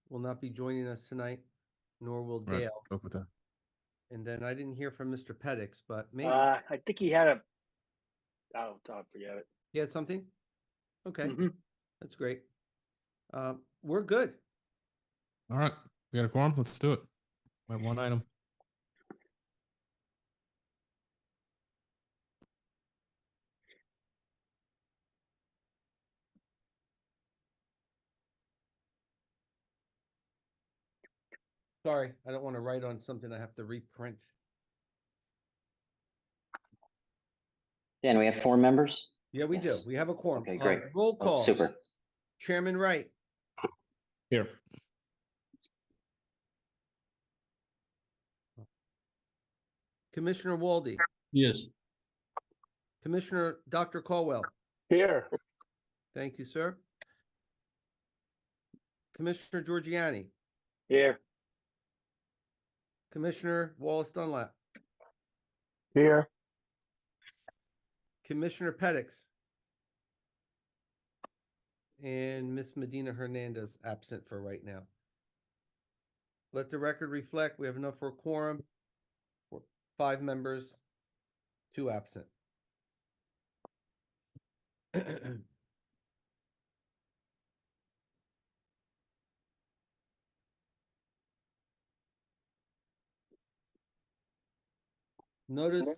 will not be joining us tonight, nor will Right. Dale. Spoke with that. And then I didn't hear from Mr. Pettix, but maybe I think he had I'll forget it. he had something. Okay, Mhm. that's great. We're good. All right. We got a quorum. Let's do it. We have one item. Sorry, I don't want to write on something I have to reprint. Dan, we have 4 members? Yeah, we do. Yes. We have a quorum. Okay, great. Roll Oh, call. super. Chairman Wright, Here. Commissioner Walde, Yes. Commissioner Dr. Caldwell. Here. Thank you, sir. Commissioner Giorgiani, Here. Commissioner Wallace Dunlap, Here. Commissioner Pettix, and Miss Medina Hernandez absent for right now. Let the record reflect we have enough for a quorum. 5 members, 2 absent. Notice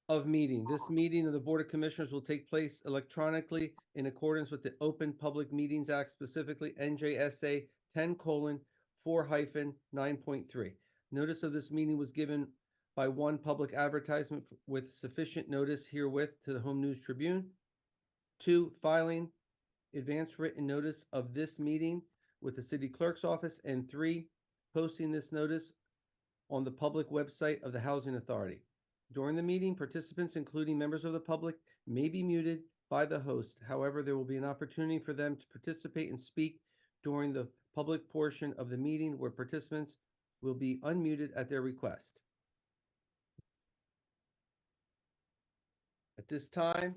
of meeting. This meeting of the Board of Commissioners will take place electronically in accordance with the Open Public Meetings Act, specifically NJSA 10:4-9.3. Notice of this meeting was given by 1 public advertisement with sufficient notice herewith to the Home News Tribune. 2, filing advance written notice of this meeting with the City Clerk's Office. And 3, posting this notice on the public website of the Housing Authority. During the meeting, participants, including members of the public, may be muted by the host. However, there will be an opportunity for them to participate and speak during the public portion of the meeting where participants will be unmuted at their request. At this time,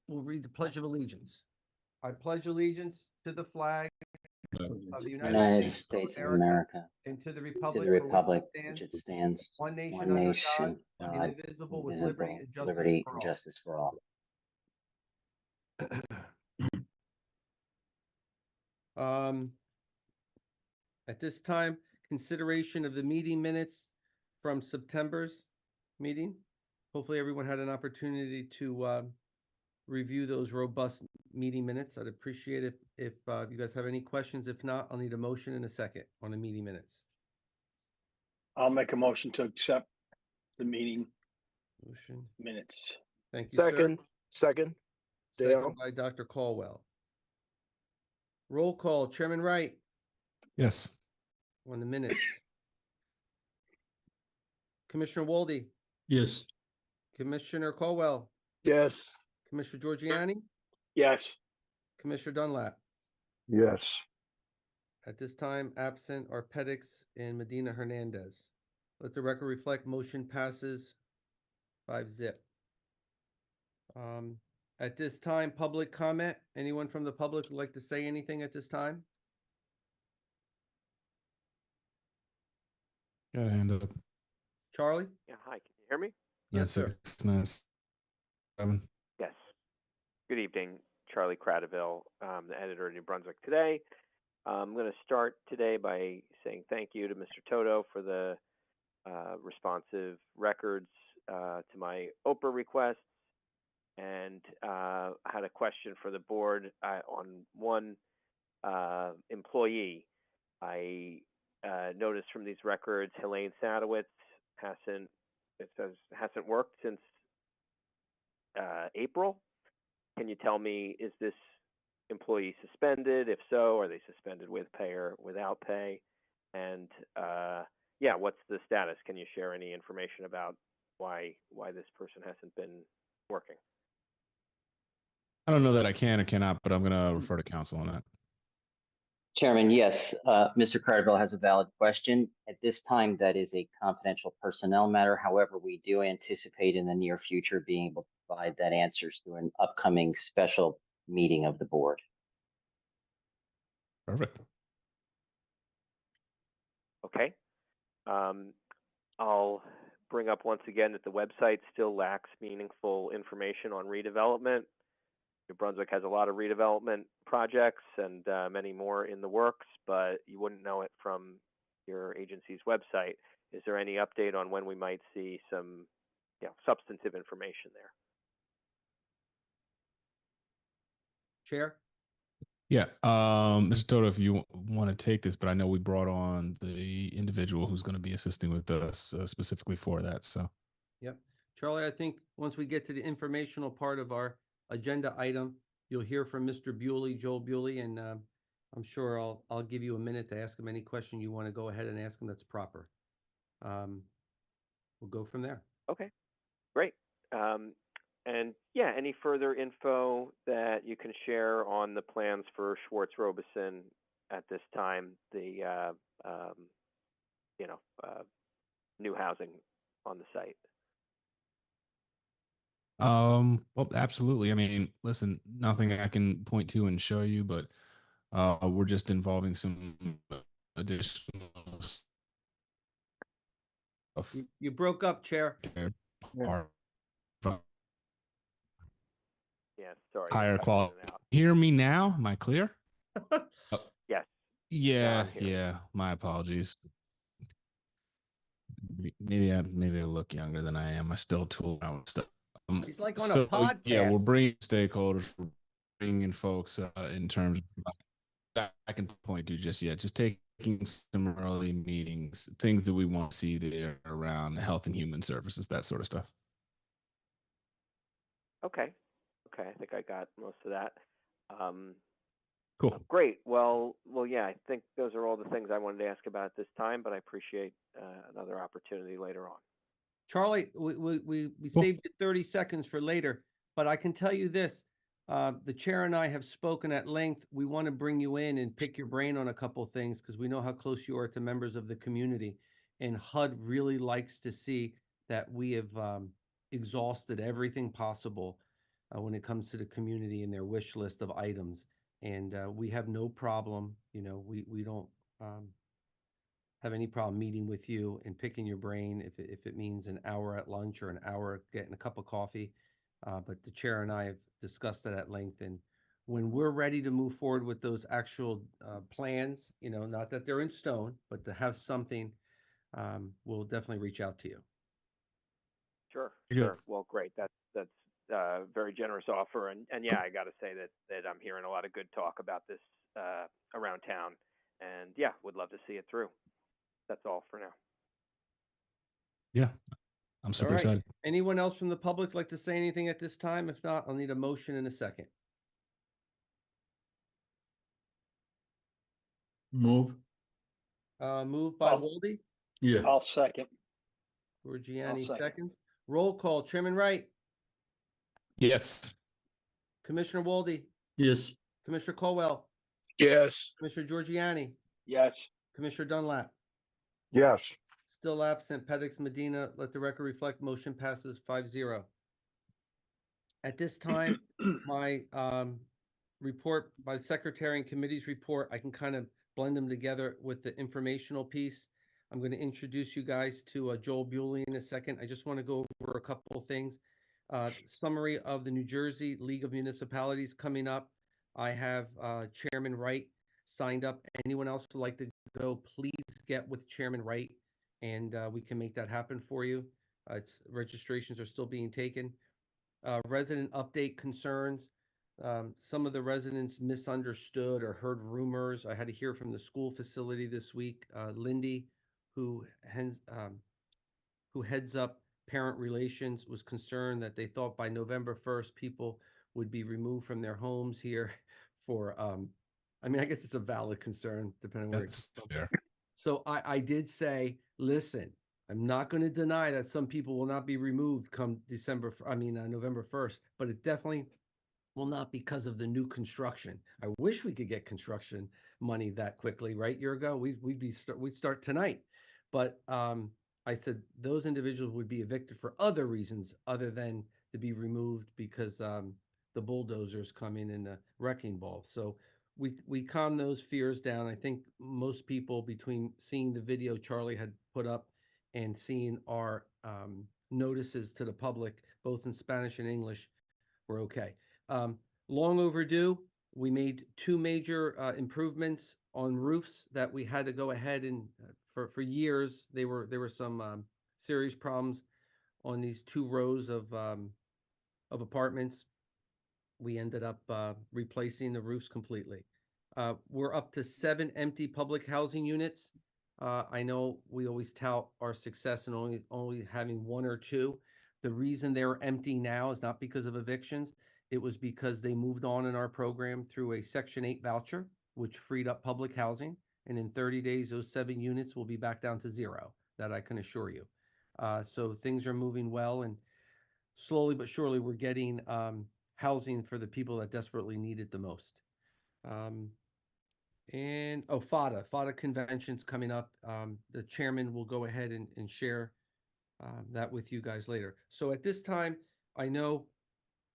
we'll read the Pledge of Allegiance. I pledge allegiance to the flag of the United States of America, and to the to republic, the republic for which it stands, one nation, one under nation, God, God, indivisible, with liberty indivisible, and liberty justice and for all. justice for all. At this time, consideration of the meeting minutes from September's meeting. Hopefully everyone had an opportunity to review those robust meeting minutes. I'd appreciate it if you guys have any questions. If not, I'll need a motion in a second on the meeting minutes. I'll make a motion to accept the meeting Motion. minutes. Thank you, sir. Second. Second Dale. by Dr. Caldwell. Roll call, Chairman Wright Yes. on the minutes. Commissioner Walde, Yes. Commissioner Caldwell, Yes. Commissioner Giorgiani, Yes. Commissioner Dunlap. Yes. At this time, absent are Pettix and Medina Hernandez. Let the record reflect motion passes 5-0. At this time, public comment. Anyone from the public would like to say anything at this time? Got a hand up. Charlie? Yeah, hi, can you hear me? Yes, sir. 967. Yes. Good evening, Charlie Cradaville, the editor of New Brunswick Today. I'm going to start today by saying thank you to Mr. Toto for the responsive records to my Oprah requests. And I had a question for the board on one employee. I noticed from these records, Helene Sadowitz hasn't worked since April. Can you tell me, is this employee suspended? If so, are they suspended with pay or without pay? And yeah, what's the status? Can you share any information about why this person hasn't been working? I don't know that I can or cannot, but I'm going to refer to counsel on that. Chairman, yes, Mr. Cardinal has a valid question. At this time, that is a confidential personnel matter. However, we do anticipate in the near future being able to provide that answers through an upcoming special meeting of the board. Perfect. Okay. I'll bring up once again that the website still lacks meaningful information on redevelopment. New Brunswick has a lot of redevelopment projects and many more in the works, but you wouldn't know it from your agency's website. Is there any update on when we might see some, substantive information there? Chair? Yeah. Mr. Toto, if you want to take this, but I know we brought on the individual who's going to be assisting with us specifically for that. So, Yep. Charlie, I think once we get to the informational part of our agenda item, you'll hear from Mr. Bewley, Joel Bewley, and I'm sure I'll give you a minute to ask him any question you want to go ahead and ask him that's proper. We'll go from there. Okay, great. And yeah, any further info that you can share on the plans for Schwartz Robeson at this time, the new housing on the site? well, absolutely. I mean, listen, nothing I can point to and show you, but we're just involving some additional stuff You broke up, Chair. there. Yeah. Our Yeah, sorry. higher cutting in quality. and out. Hear me now? Am I clear? Yes. Yeah, I'm hearing yeah. My apologies. Maybe I look younger than I am. I still tool out stuff. He's like on a So, yeah, we're podcast. bringing stakeholders, we're bringing folks in terms of I can point to just yet. Just taking some early meetings, things that we want to see there around health and human services, that sort of stuff. Okay. Okay, I think I got most of that. Cool. Great. Well, yeah, I think those are all the things I wanted to ask about at this time, but I appreciate another opportunity later on. Charlie, we Cool. saved you 30 seconds for later, but I can tell you this. The chair and I have spoken at length. We want to bring you in and pick your brain on a couple things because we know how close you are to members of the community. And HUD really likes to see that we have exhausted everything possible when it comes to the community and their wish list of items. And we have no problem, we don't have any problem meeting with you and picking your brain if it means an hour at lunch or an hour getting a cup of coffee. But the chair and I have discussed it at length. And when we're ready to move forward with those actual plans, not that they're in stone, but to have something, we'll definitely reach out to you. Sure, You're good. sure. Well, great. That's very generous offer, and yeah, I got to say that I'm hearing a lot of good talk about this around town, and yeah, would love to see it through. That's all for now. Yeah, I'm super All right. excited. Anyone else from the public like to say anything at this time? If not, I'll need a motion in a second. Move. Moved by I'll- Wolde, Yeah. I'll second. Giorgiani second. seconds. Roll call. Chairman Wright, Yes. Commissioner Wolde, Yes. Commissioner Colwell, Yes. Commissioner Giorgiani, Yes. Commissioner Dunlap. Yes. Still absent, Pedix Medina. Let the record reflect motion passes 5-0. At this time, my report by the secretary and committee's report, I can kind of blend them together with the informational piece. I'm going to introduce you guys to Joel Bewley in a second. I just want to go over a couple of things. Summary of the New Jersey League of Municipalities coming up. I have Chairman Wright signed up. Anyone else who'd like to go, please get with Chairman Wright and we can make that happen for you. Registrations are still being taken. Resident update concerns. Some of the residents misunderstood or heard rumors. I had to hear from the school facility this week. Lindy, who heads up parent relations, was concerned that they thought by November 1st, people would be removed from their homes here for, I guess it's a valid concern, depending on where That's fair. So I did say, listen, I'm not going to deny that some people will not be removed come November 1st, but it definitely will not because of the new construction. I wish we could get construction money that quickly, right? Year ago, we'd start tonight. But I said those individuals would be evicted for other reasons other than to be removed because the bulldozers come in a wrecking ball. So we calmed those fears down. I think most people, between seeing the video Charlie had put up and seeing our notices to the public, both in Spanish and English, were okay. Long overdue. We made two major improvements on roofs that we had to go ahead and for years there were some serious problems on these two rows of apartments. We ended up replacing the roofs completely. We're up to 7 empty public housing units. I know we always tout our success in only having 1 or 2. The reason they're empty now is not because of evictions. It was because they moved on in our program through a Section 8 voucher, which freed up public housing. And in 30 days, those 7 units will be back down to 0. That I can assure you. So things are moving well, and slowly but surely we're getting housing for the people that desperately need it the most. And FADA convention's coming up. The chairman will go ahead and share that with you guys later. So at this time, I know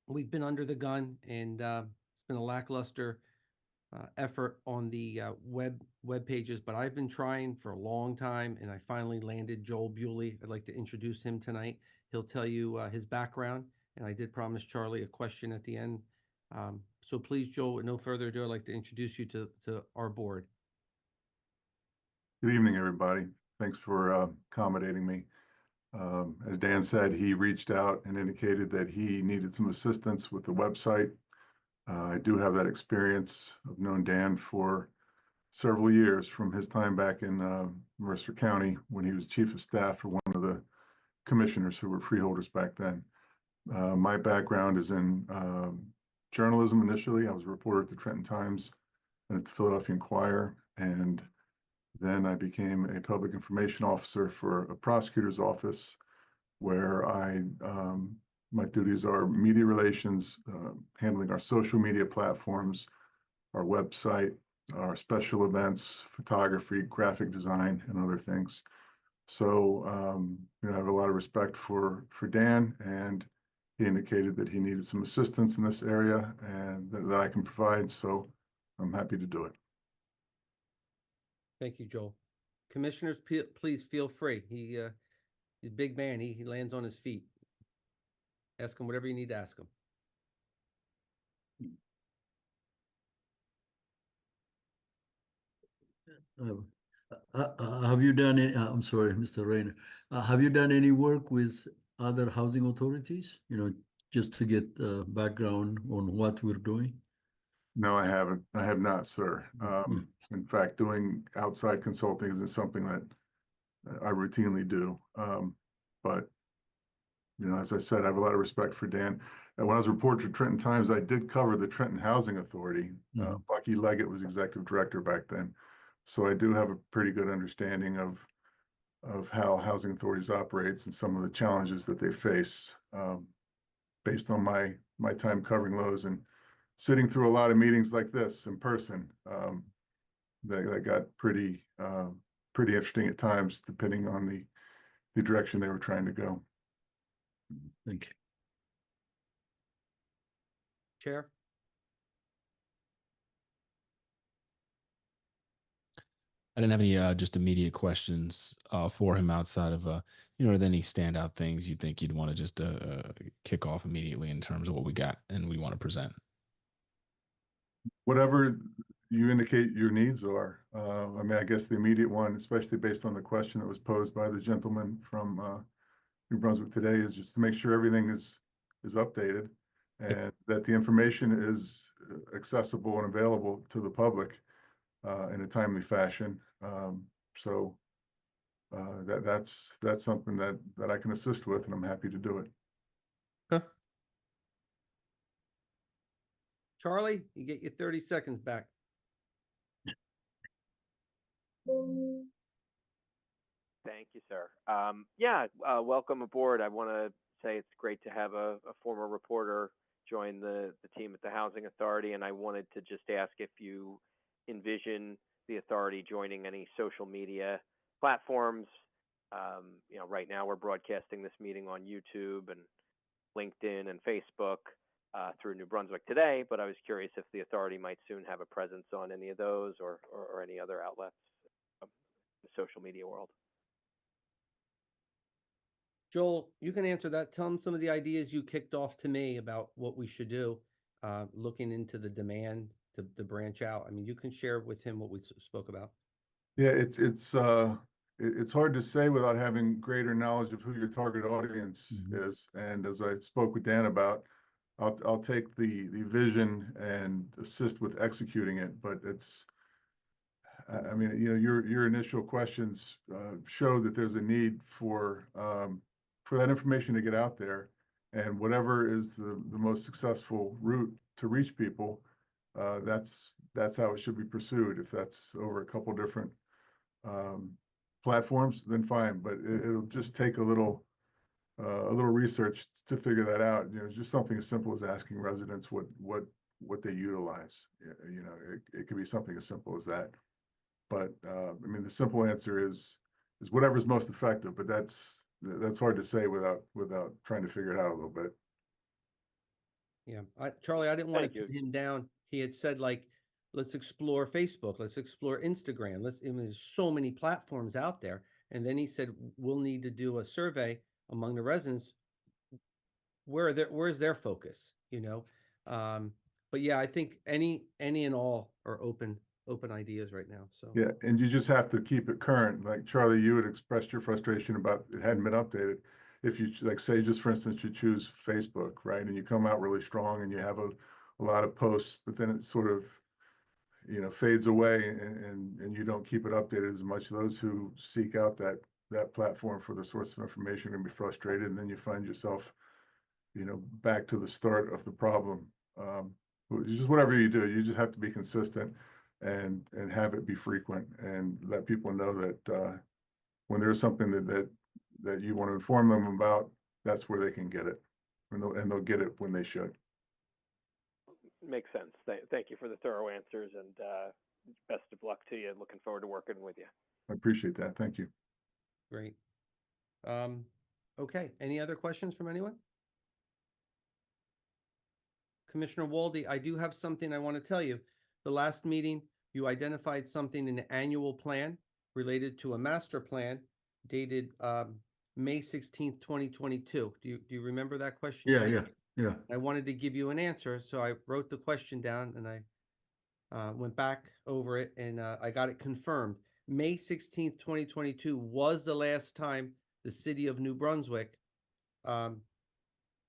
we've been under the gun, and it's been a lackluster effort on the web pages, but I've been trying for a long time, and I finally landed Joel Bewley. I'd like to introduce him tonight. He'll tell you his background, and I did promise Charlie a question at the end. So please, Joel, with no further ado, I'd like to introduce you to our board. Good evening, everybody. Thanks for accommodating me. As Dan said, he reached out and indicated that he needed some assistance with the website. I do have that experience. I've known Dan for several years from his time back in Mercer County when he was chief of staff for one of the commissioners who were freeholders back then. My background is in journalism initially. I was a reporter at the Trenton Times and at the Philadelphia Inquirer, and then I became a public information officer for a prosecutor's office where my duties are media relations, handling our social media platforms, our website, our special events, photography, graphic design, and other things. So I have a lot of respect for Dan, and he indicated that he needed some assistance in this area and that I can provide. So I'm happy to do it. Thank you, Joel. Commissioners, please feel free. He's a big man. He lands on his feet. Ask him whatever you need to ask him. Have you done any, I'm sorry, Mr. Rayner, have you done any work with other housing authorities, just to get background on what we're doing? No, I haven't. I have not, sir. In fact, doing outside consulting isn't something that I routinely do. But, as I said, I have a lot of respect for Dan. And when I was a reporter to Trenton Times, I did cover the Trenton Housing Authority. Bucky Leggett was executive director back then. So I do have a pretty good understanding of how housing authorities operates and some of the challenges that they face, based on my time covering those and sitting through a lot of meetings like this in person. That got pretty interesting at times, depending on the direction they were trying to go. Thank you. Chair? I didn't have any just immediate questions for him outside of any standout things you think you'd want to just kick off immediately in terms of what we got and we want to present. Whatever you indicate your needs are. I guess the immediate one, especially based on the question that was posed by the gentleman from New Brunswick today, is just to make sure everything is updated and that the information is accessible and available to the public in a timely fashion. So that's something that I can assist with, and I'm happy to do it. Okay. Charlie, you get your 30 seconds back. Thank you, sir. Welcome aboard. I want to say it's great to have a former reporter join the team at the Housing Authority, and I wanted to just ask if you envision the authority joining any social media platforms. Right now we're broadcasting this meeting on YouTube and LinkedIn and Facebook. through New Brunswick Today, but I was curious if the authority might soon have a presence on any of those or any other outlets, the social media world. Joel, you can answer that. Tell them some of the ideas you kicked off to me about what we should do, looking into the demand to branch out. I mean, you can share with him what we spoke about. Yeah, it's hard to say without having greater knowledge of who your target audience is. And as I spoke with Dan about, I'll take the vision and assist with executing it. But I mean, you know, your initial questions show that there's a need for that information to get out there, and whatever is the most successful route to reach people, that's how it should be pursued. If that's over a couple different platforms, then fine. But it'll just take a little research to figure that out. You know, it's just something as simple as asking residents what they utilize. You know, it could be something as simple as that. But I mean, the simple answer is whatever's most effective. But that's hard to say without trying to figure it out a little bit. Yeah, Charlie, I didn't want Thank to you. put him down. He had said, like, let's explore Facebook, let's explore Instagram. I mean, there's so many platforms out there. And then he said, we'll need to do a survey among the residents. Where's their focus, you know? But yeah, I think any and all are open ideas right now. So Yeah, and you just have to keep it current. Like Charlie, you had expressed your frustration about it hadn't been updated. If you, like, say, just for instance, you choose Facebook, right, and you come out really strong and you have a lot of posts, but then it sort of, you know, fades away and you don't keep it updated as much. Those who seek out that platform for the source of information can be frustrated, and then you find yourself, you know, back to the start of the problem. Just whatever you do, you just have to be consistent and have it be frequent, and let people know that when there's something that you want to inform them about, that's where they can get it, and they'll get it when they should. Makes sense. Thank you for the thorough answers, and best of luck to you. Looking forward to working with you. I appreciate that. Thank you. great. Okay, any other questions from anyone? Commissioner Walde, I do have something I want to tell you. The last meeting, you identified something in the annual plan related to a master plan dated May 16th, 2022. Do you remember that question? Yeah. I wanted to give you an answer, so I wrote the question down and I went back over it and I got it confirmed. May 16th, 2022 was the last time the city of New Brunswick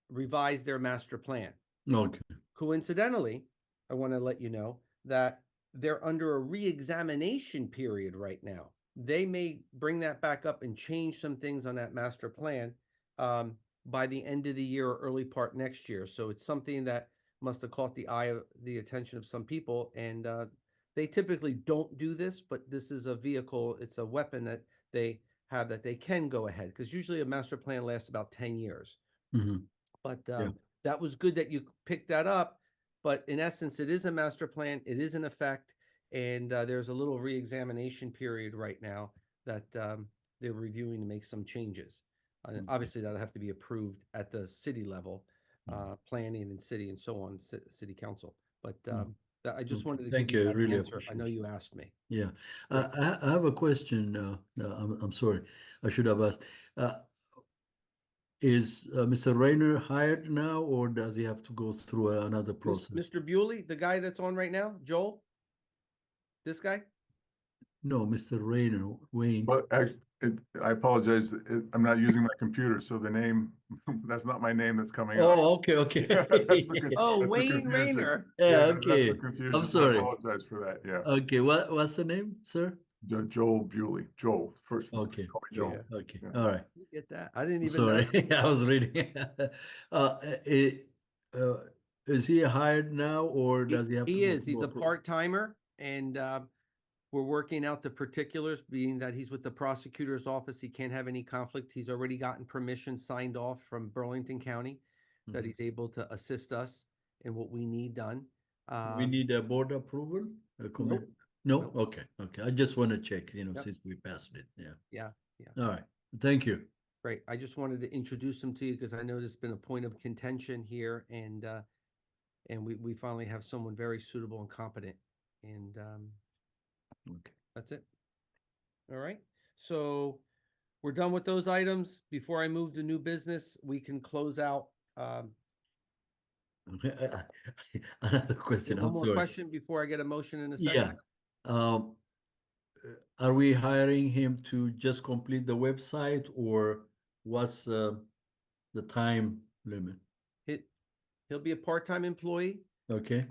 revised their master plan. Okay. Coincidentally, I want to let you know that they're under a re-examination period right now. They may bring that back up and change some things on that master plan by the end of the year or early part next year. So it's something that must have caught the attention of some people. And they typically don't do this, but this is a vehicle, it's a weapon that they have that they can go ahead, because usually a master plan lasts about 10 years. But that was good that you picked that up. But in essence, it is a master plan. It is in effect. And there's a little re-examination period right now that they're reviewing to make some changes. Obviously, that'll have to be approved at the city level, planning and city and so on, city council. But I just wanted to Thank give you you. I that really answer. I know appreciate you asked me. Yeah. I have a question. I'm sorry. I should have asked. Is Mr. Rayner hired now, or does he have to go through another process? Mr. Bewley, the guy that's on right now, Joel? This guy? No, Mr. Rayner, Wayne. But I apologize. I'm not using my computer, so the name, that's not my name that's coming up. Oh, okay. Oh, That's the Wayne confusion. Rayner. Yeah, That's okay. the confusion. I'm sorry. I apologize for that. Yeah. Okay, what's the name, sir? Joel Bewley. Joel first. Okay. Call me Joel. Okay. Yeah. All right. You get that? I didn't even Sorry, know. I was reading. Is he hired now, or does he have to? He is. He's go a through- part-timer, and we're working out the particulars, being that he's with the prosecutor's office. He can't have any conflict. He's already gotten permission signed off from Burlington County that he's able to assist us in what we need done. We need a board approval? Nope. No? Nope. Okay. I just want to check, Yep. since we passed it. Yeah. Yeah. All right. Thank you. Great. I just wanted to introduce him to you because I know there's been a point of contention here, and And we finally have someone very suitable and competent. And Okay. that's it. All right. So we're done with those items. Before I move to new business, we can close out. Another question, One I'm more sorry. question before I get a motion in a Yeah. second. Are we hiring him to just complete the website, or what's the time limit? He'll be a part-time employee. Okay,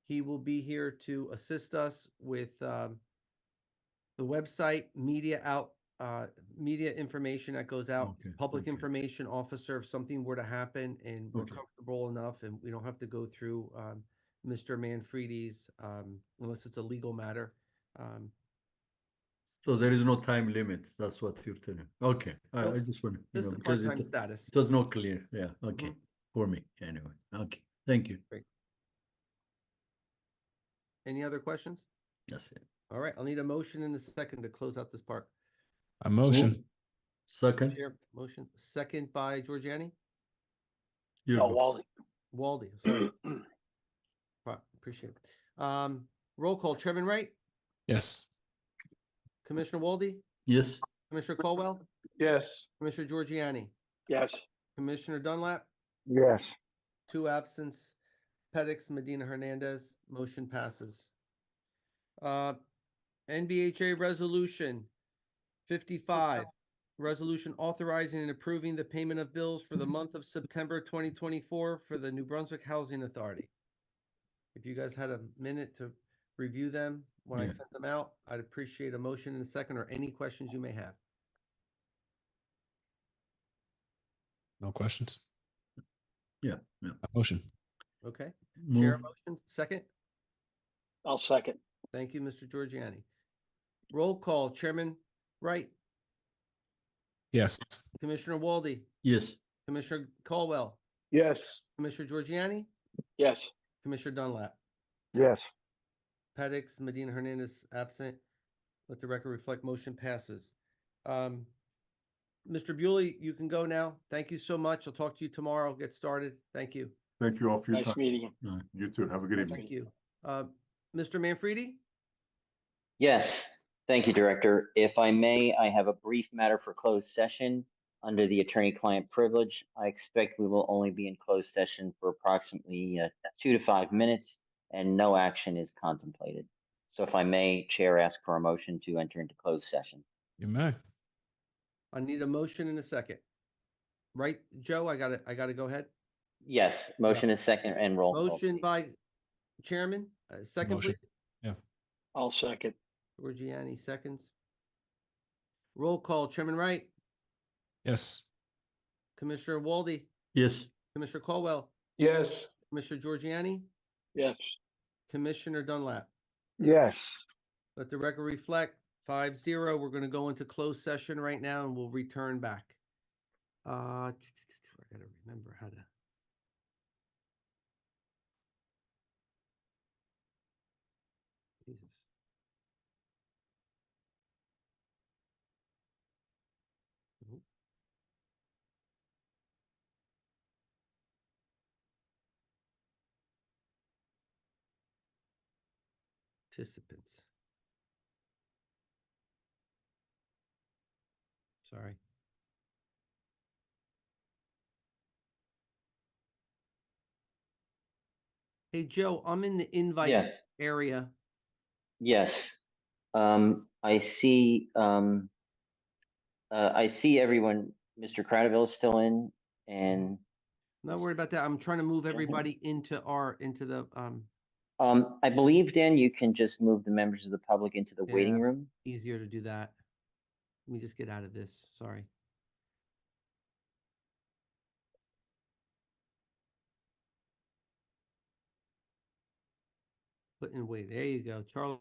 He will be here to assist us with the website, media information that goes out, Okay, public okay. information officer if something were to happen and we're Okay. comfortable enough and we don't have to go through Mr. Manfredi's unless it's a legal matter. So there is no time limit, that's what you're telling. Okay, I Nope. just want, Just the because part-time status. it was not clear. Yeah, okay, Mhm. for me, anyway. Okay, thank you. Any other questions? That's it. All right, I'll need a motion in a second to close out this part. A motion. Move. Second, Chair, motion, second by Giorgiani? you Oh, go. Wally. Walde, sorry. Appreciate it. Roll call, Chairman Wright, Yes. Commissioner Walde, Yes, Commissioner Colwell, Yes. Commissioner Giorgiani, Yes. Commissioner Dunlap, Yes. 2 absence, Pedix, Medina Hernandez, motion passes. NBHA Resolution 55, resolution authorizing and approving the payment of bills for the month of September 2024 for the New Brunswick Housing Authority. If you guys had a minute to review them when I Yeah. sent them out, I'd appreciate a motion in a second or any questions you may have. No questions. yeah. A motion. Okay, Chair Move. motion, second. I'll second. Thank you, Mr. Giorgiani. Roll call, Chairman Wright, Yes. Commissioner Walde, Yes, Commissioner Colwell, Yes. Commissioner Giorgiani, Yes. Commissioner Dunlap. Yes. Pedix, Medina Hernandez absent. Let the record reflect motion passes. Mr. Bewley, you can go now. Thank you so much. I'll talk to you tomorrow. Get started. Thank you. Thank you all for your Nice time. meeting you. You too. Have a good evening. Thank you. Mr. Manfredi? Yes, thank you, Director. If I may, I have a brief matter for closed session under the attorney-client privilege. I expect we will only be in closed session for approximately 2 to 5 minutes, and no action is contemplated. So if I may, Chair, ask for a motion to enter into closed session. You may. I need a motion in a second. Right, Joe? I gotta go ahead. Yes, motion is second and roll call. Motion please. by Chairman, second Motion. please. Yeah. I'll second. Giorgiani, seconds. Roll call, Chairman Wright, Yes. Commissioner Walde, yes. Commissioner Colwell, Yes. Commissioner Giorgiani, Yes. Commissioner Dunlap. Yes. Let the record reflect 5-0. We're gonna go into closed session right now and we'll return back. I gotta remember how to. Jesus. Nope. Participants. Sorry. Hey, Joe, I'm in the invite Yeah. area. Yes. I see everyone. Mr. Cradaville is still in, and I'm not worried about that. I'm trying to move everybody into the I believe, Dan, you can just move the members of the public into the waiting Yeah. room. easier to do that. Let me just get out of this. Sorry. Put in wait. There you go. Charles.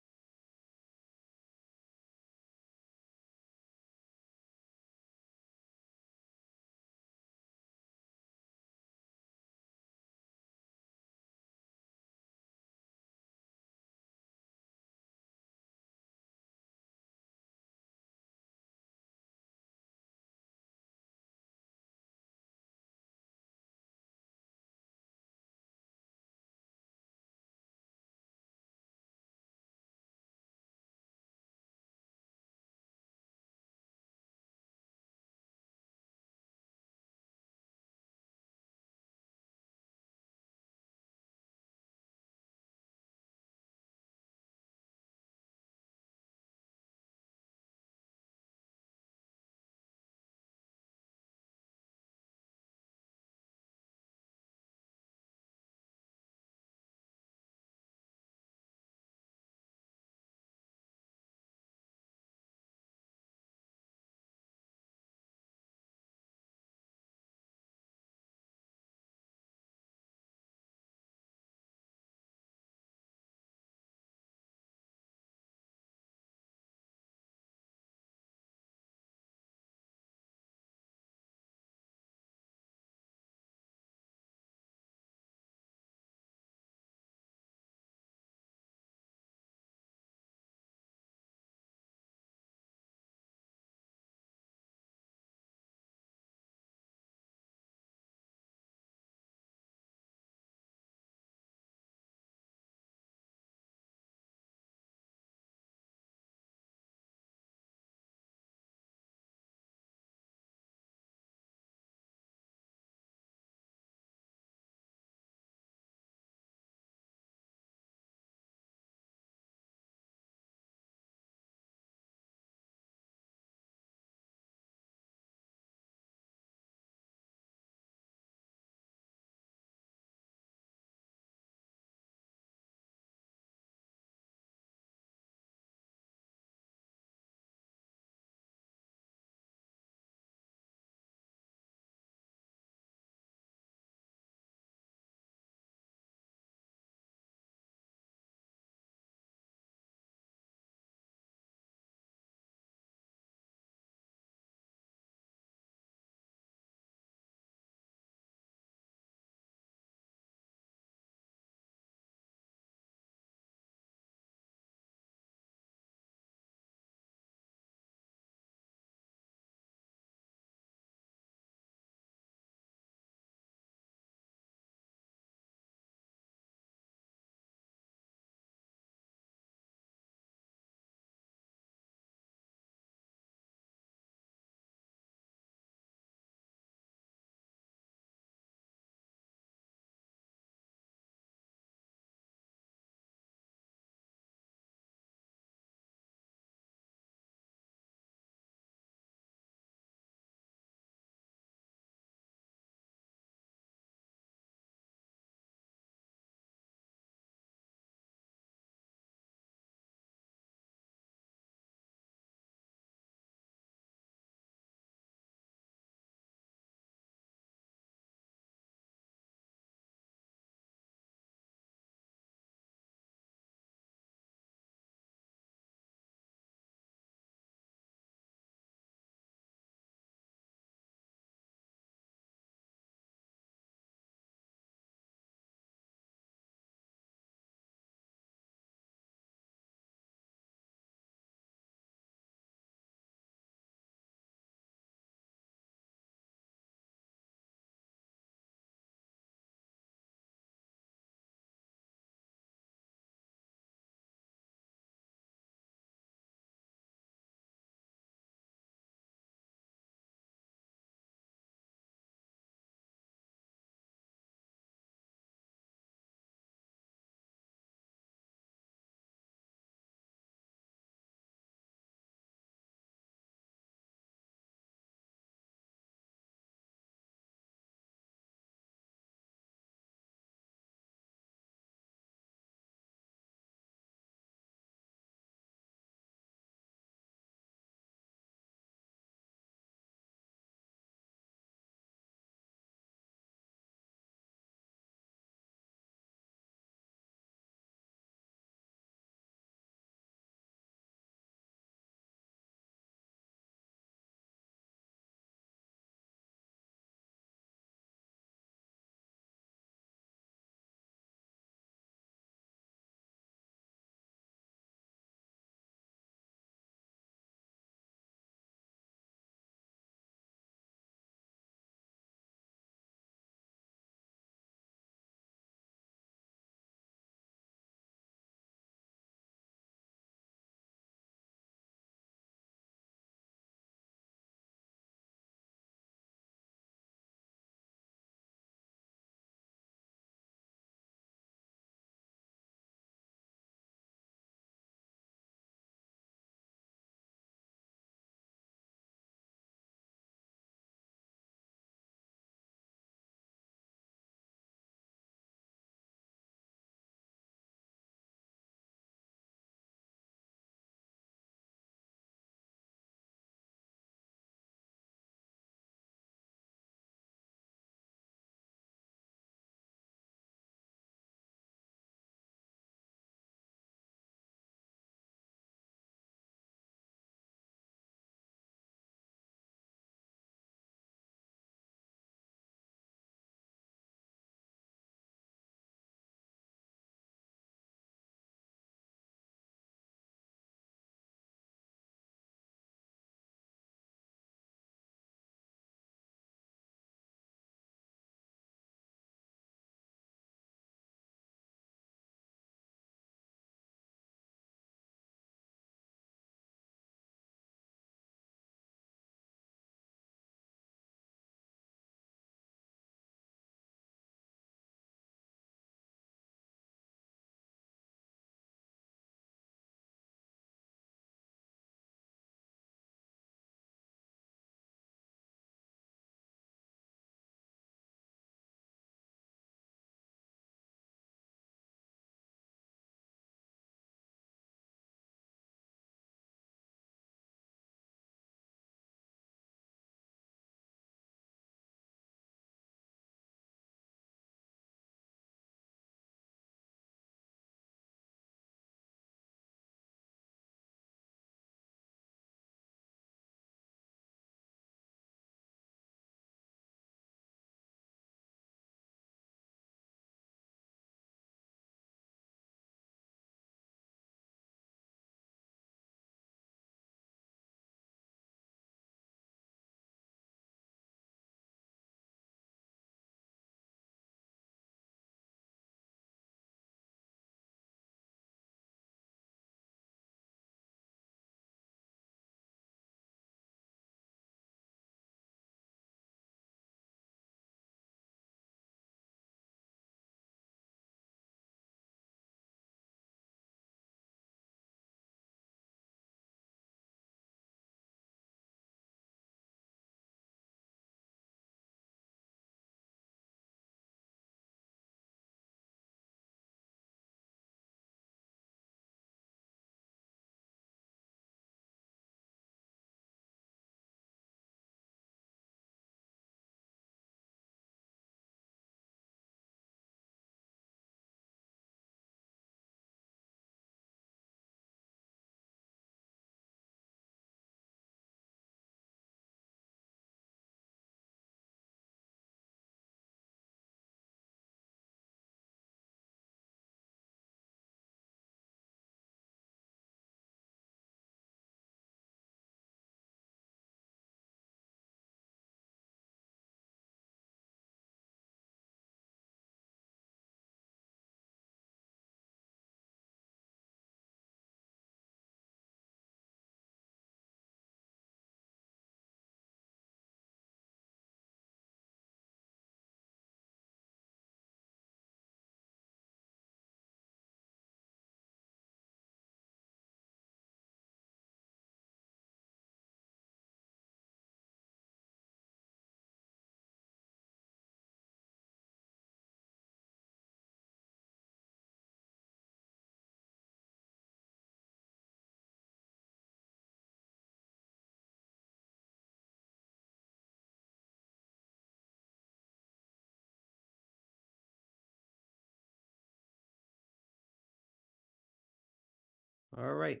All right.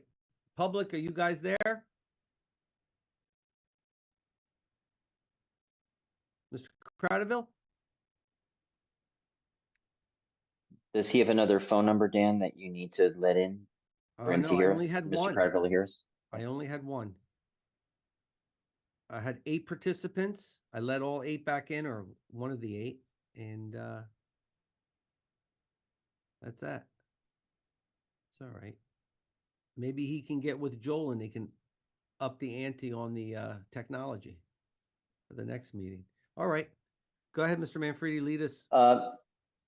Public, are you guys there? Mr. Cradaville? Does he have another phone number, Dan, that you need to let in for him to No, I hear only us? had Mr. one. Carville hears? I only had one. I had 8 participants. I let all 8 back in, or one of the 8, and that's that. It's all right. Maybe he can get with Joel and they can up the ante on the technology for the next meeting. All right. Go ahead, Mr. Manfredi, lead us.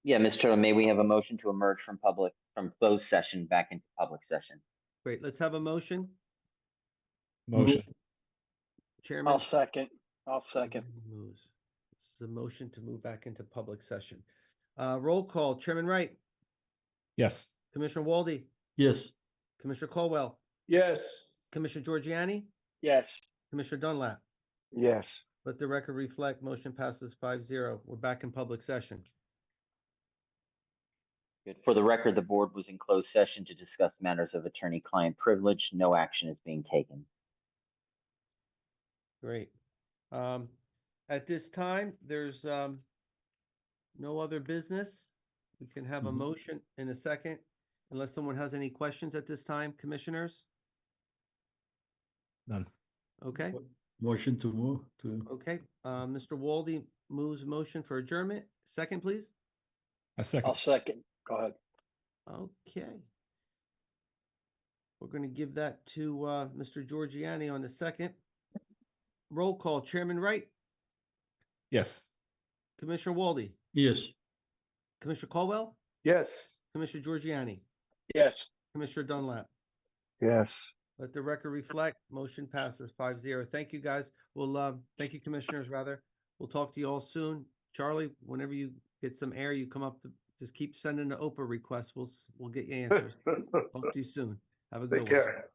Yeah, Mr. Chairman, may we have a motion to emerge from closed session back into public session? Great. Let's have a motion. Motion. Chairman. I'll second. I'll second. Moves. It's the motion to move back into public session. Roll call. Chairman Wright, Yes. Commissioner Walde, Yes. Commissioner Colwell, Yes. Commissioner Giorgiani, Yes. Commissioner Dunlap. Yes. Let the record reflect, motion passes 5-0. We're back in public session. Good. For the record, the board was in closed session to discuss matters of attorney-client privilege. No action is being taken. Great. At this time, there's no other business. We can have a motion in a second, unless someone has any questions at this time, commissioners. None. Okay, Motion to move to, okay. Mr. Walde moves motion for adjournment. Second, please. A second. I'll second. Go ahead. Okay. We're going to give that to Mr. Giorgiani on the second. Roll call. Chairman Wright, Yes. Commissioner Walde, yes. Commissioner Colwell, Yes. Commissioner Giorgiani, Yes. Commissioner Dunlap. Yes. Let the record reflect, motion passes 5-0. Thank you, guys. We'll, thank you, commissioners, rather. We'll talk to you all soon. Charlie, whenever you get some air, you come up to, just keep sending the OPA requests. We'll get you answers. Talk to you soon. Have a good one. Take care.